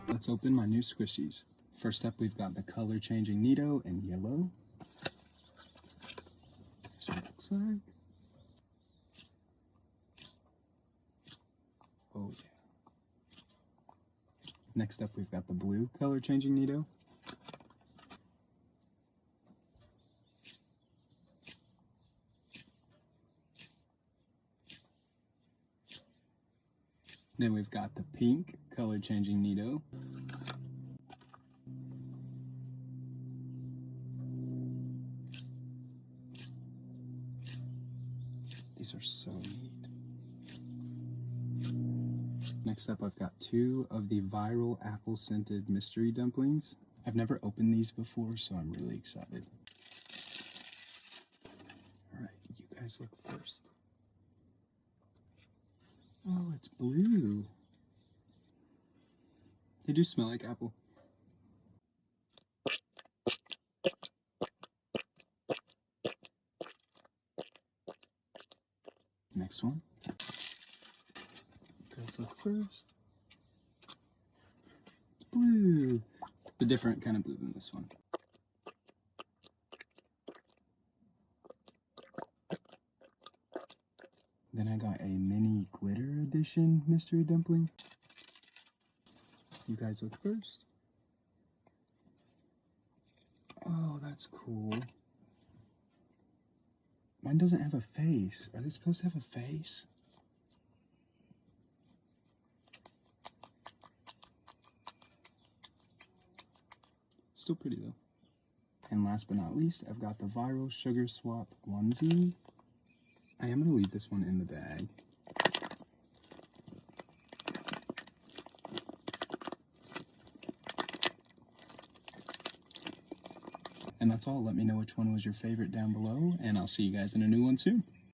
Let's open my new squishies. First up, we've got the color changing Nito in yellow. Here's what it looks like. Oh yeah. Next up, we've got the blue color changing Nito. Then we've got the pink color changing Nito. These are so neat. Next up, I've got two of the viral apple scented mystery dumplings. I've never opened these before, so I'm really excited. Alright, you guys look first. Oh, it's blue. They do smell like apple. Next one. You guys look first. It's blue. A different kind of blue than this one. Then I got a mini glitter edition mystery dumpling. You guys look first. Oh, that's cool. Mine doesn't have a face. Are they supposed to have a face? Still pretty though. And last but not least, I've got the viral sugar swap onesie. I am going to leave this one in the bag. And that's all. Let me know which one was your favorite down below, and I'll see you guys in a new one soon.